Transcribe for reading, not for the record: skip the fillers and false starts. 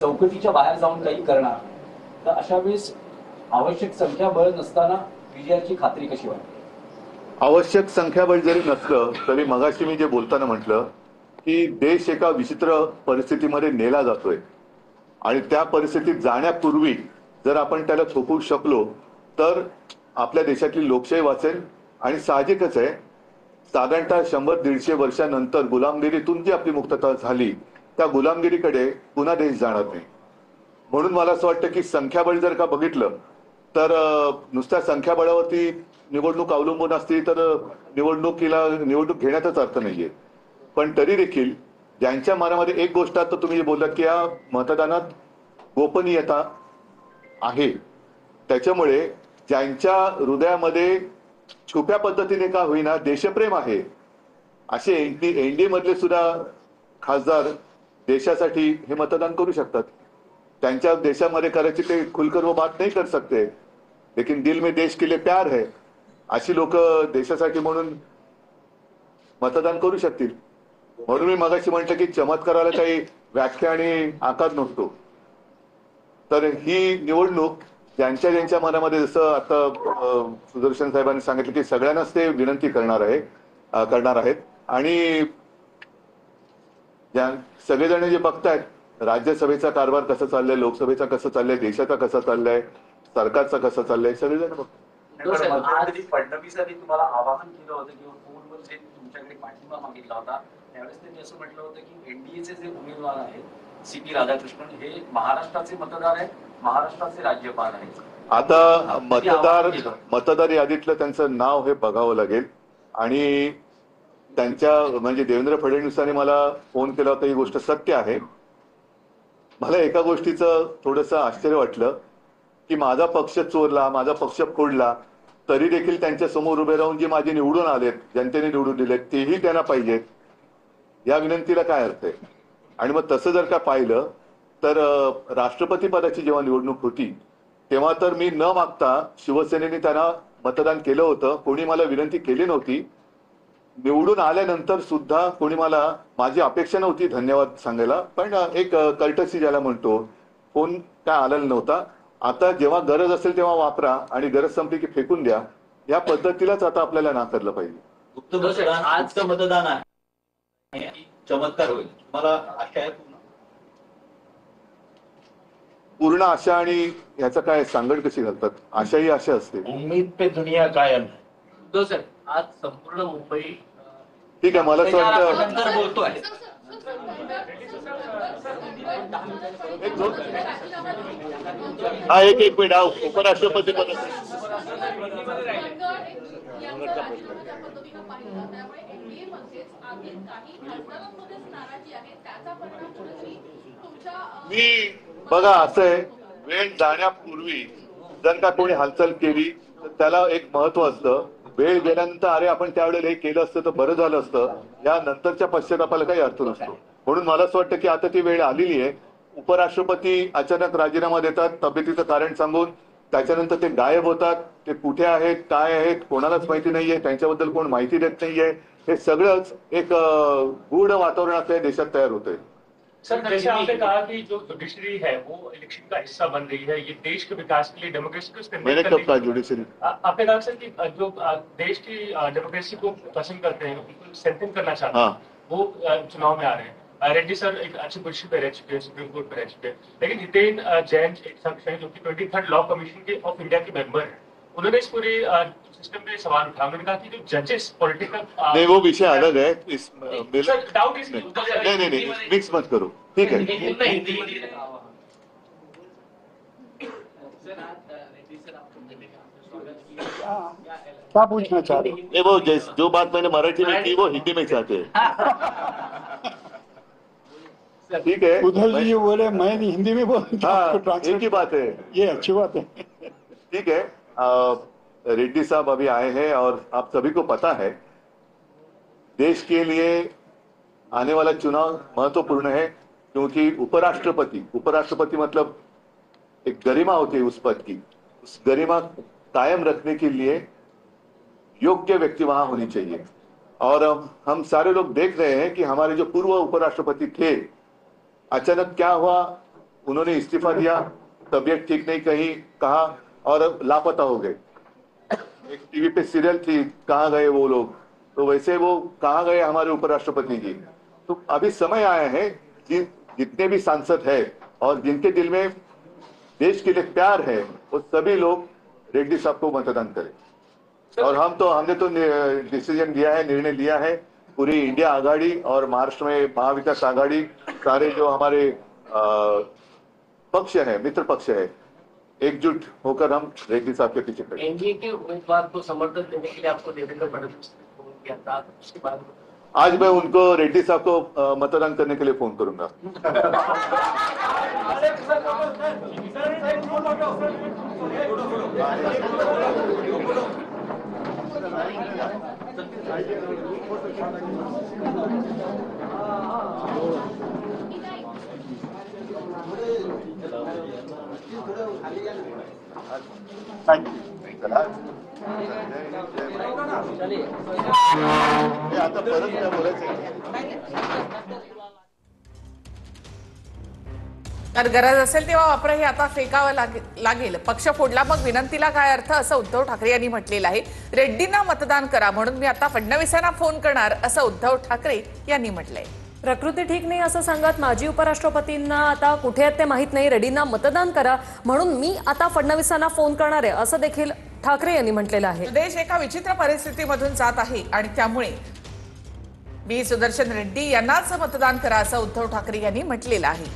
चौकटीच्या बाहेर जाऊन काही करणार, तर अशा वेळेस आवश्यक संख्याबळ नसताना विजयाची खात्री कशी वाटते? आवश्यक संख्याबळ जरी नसलं तरी मगाशी मी जे बोलताना म्हटलं की देश एका विचित्र परिस्थितीमध्ये नेला जातोय आणि त्या परिस्थितीत जाण्यापूर्वी जर आपण त्याला थोपवू शकलो तर आपल्या देशातली लोकशाही वाचेल. आणि साहजिकच आहे, साधारणतः 100-150 वर्षानंतर गुलामगिरीतून जी आपली मुक्तता झाली त्या गुलामगिरीकडे पुन्हा देश जाणार नाही. म्हणून मला असं वाटतं की संख्याबळ जर का बघितलं तर नुसत्या संख्याबळावरती निवडणूक अवलंबून असती तर निवडणूक घेण्याचाच अर्थ नाहीये. पण तरी देखील ज्यांच्या मनामध्ये एक गोष्ट आता तुम्ही जे बोललात की या मतदानात गोपनीयता आहे, त्याच्यामुळे ज्यांच्या हृदयामध्ये छुप्या पद्धतीने का होईना देशप्रेम आहे, असे एनडीए मधले सुद्धा खासदार देशासाठी हे मतदान करू शकतात. त्यांच्या देशामध्ये करायची ते खुलकर वो बात नहीं कर सकते, लेकिन दिल में देश के लिए प्यार है, अशी लोक देशासाठी म्हणून मतदान करू शकतील. म्हणून मी मगाशी म्हटलं की चमत्काराला काही व्याख्या आणि आकार नसतो. तर ही निवडणूक ज्यांच्या ज्यांच्या मनामध्ये, जसं आता सुदर्शन साहेबांनी सांगितलं की सगळ्यांनाच ते विनंती करणार आहेत. आणि सगळेजण जे बघतायत राज्यसभेचा कारभार कसा चाललाय, लोकसभेचा कसं चाललाय, देशाचा कसा चाललाय, सरकारचा कसा चाललाय, सगळेजण बघतात. आज फडणवीसांनी तुम्हाला आवाहन केलं होतं किंवा फोनवर जे तुमच्याकडे पाठिंबा मागितला होता, त्यावेळेस त्यांनी असं म्हटलं होतं की एनडीएचे जे उमेदवार आहेत सीपी राधाकृष्णन हे महाराष्ट्राचे मतदार आहेत, महाराष्ट्राचे राज्यपाल आहेत. आता मतदार यादीतलं त्यांचं नाव हे बघावं लागेल. आणि त्यांच्या म्हणजे देवेंद्र फडणवीसांनी मला फोन केला होता, ही गोष्ट सत्य आहे. मला एका गोष्टीचं थोडंसं आश्चर्य वाटलं की माझा पक्ष चोरला, माझा पक्ष फोडला, तरी देखील त्यांच्या समोर उभे राहून जे माझे निवडून आलेत, जनतेने निवडून दिलेत, तेही त्यांना पाहिजेत. या विनंतीला काय अर्थ आहे? आणि मग तसं जर का पाहिलं तर राष्ट्रपती पदाची जेव्हा निवडणूक होती तेव्हा तर मी न मागता शिवसेनेने त्यांना मतदान केलं होतं. कोणी मला विनंती केली नव्हती. निवडून आल्यानंतर सुद्धा कोणी मला, माझी अपेक्षा नव्हती धन्यवाद सांगायला, पण एक कर्टसी ज्याला म्हणतो, फोन काय आलेला नव्हता. आता जेव्हा गरज असेल तेव्हा वापरा आणि गरज संपली की फेकून द्या, या पद्धतीलाच आता आपल्याला नाकारलं पाहिजे. गुप्त मतदान आजचं मतदान आहे, चमत्कार होईल, मला आशा आहे. पूर्ण आशा आणि ह्याचं काय सांगड कशी घालतात? आशा ही आशा असते. उम्मीद पे दुनिया कायम. सर आज संपूर्ण मुंबई ठीक आहे, मला असं वाटतं नंतर बोलतोय. हा एक मिनिट, उपराष्ट्रपती पद मी बघा, असं आहे, वेळ जाण्यापूर्वी जर का कोणी हालचाल केली तर त्याला एक महत्व असतं. वेळ गेल्यानंतर अरे आपण त्यावेळेला हे केलं असतं तर बरं झालं असतं, या नंतरच्या पश्चातापाला काही अर्थ नसतो. म्हणून मला असं वाटतं की आता ती वेळ आलेली आहे. उपराष्ट्रपती अचानक राजीनामा देतात तब्येतीचं कारण सांगून, त्याच्यानंतर ते गायब होतात. ते कुठे आहेत, काय आहेत, कोणालाच माहिती नाहीये, त्यांच्याबद्दल कोण माहिती देत नाहीये. हे सगळंच एक गूढ वातावरण आपल्या देशात तयार होतंय. सर, जैसे आपने कहा कि जो जुडिशरी है वो इलेक्शन का हिस्सा बन रही है, ये देश के विकास के लिए, डेमोक्रेसी को मैंने कब कहा जुडिशरी? आपने कहा सर कि जो देश की डेमोक्रेसी को पसंद करते हैं, उनको स्ट्रेंथन करना चाहते हैं, वो चुनाव में आ रहे हैं. रेड्डी सर एक अच्छी पोजीशन पे रह चुके हैं, सुप्रीम कोर्ट पे रह चुके हैं, लेकिन जितेन जैन एक शख्स है जो कि 23rd law commission K of India K member है. उन्होंने इस पूरे सिस्टम पे सवाल उठाया. उन्होंने कहा कि जो जजेस पॉलिटिकल नहीं, वो विषय अलग है. इस डाउट इज नहीं, मिक्स मत करो. ठीक है. क्या पूछना चाह रहे हो? नहीं, वो जो बात मैंने मराठी में की वो हिंदी में चाहते हैं. ठीक है, उधर जी बोले मैं हिंदी में बोलता हाँ, एक ही बात है. ये अच्छी बात है. ठीक है. रेड्डी साहब अभी आए हैं और आप सभी को पता है देश के लिए आने वाला चुनाव महत्वपूर्ण है, क्योंकि उपराष्ट्रपति मतलब एक गरिमा होती है उस पद की. उस गरिमा कायम रखने के लिए योग्य व्यक्ति वहां होनी चाहिए. और हम सारे लोग देख रहे हैं कि हमारे जो पूर्व उपराष्ट्रपति थे, अचानक क्या हुआ उन्होंने इस्तीफा दिया, तबीयत ठीक नहीं कहीं कहा और लापता हो गए। एक टीवी पे सीरियल थी, कहाँ गए वो लोग, तो वैसे वो कहाँ गए हमारे उपराष्ट्रपति जी। तो अभी समय आया है जितने भी सांसद है और जिनके दिल में देश के लिए प्यार है, वो सभी लोग रेड्डी साहब को मतदान करें। और हमने तो डिसीजन लिया है, निर्णय लिया है, पूरी इंडिया आघाड़ी और महाराष्ट्र में महाविकास आघाड़ी, सारे जो हमारे पक्ष है, मित्र पक्ष है, एकजुट होकर हम रेड्डी साहब के पीछे खड़े। एनडीए के उम्मीदवार को समर्थन देने के लिए आपको देवेंद्र फडणवीस ने फोन किया था, उसके बाद आज मैं उनको रेड्डी साहब को मतदान करने के लिए फोन करूंगा। आता परत काय बोलायचं? तर गरज असेल तेव्हा वापर हे आता फेकावं लागेल। पक्ष फोडला मग विनंतीला काय अर्थ, असं उद्धव ठाकरे यांनी म्हटलेलं आहे। रेड्डींना मतदान करा म्हणून मी आता फडणवीसांना फोन करणार, असं उद्धव ठाकरे यांनी म्हटलंय। प्रकृती ठीक नाही असं सांगत माजी उपराष्ट्रपतींना आता कुठे आहेत ते माहित नाही, रेड्डींना मतदान करा म्हणून मी आता फडणवीसांना फोन करणार आहे, असं देखील ठाकरे यांनी म्हटलेलं आहे। देश एका विचित्र परिस्थितीमधून जात आहे आणि त्यामुळे बी सुदर्शन रेड्डी यांनाच मतदान करा, असं उद्धव ठाकरे यांनी म्हटलेलं आहे।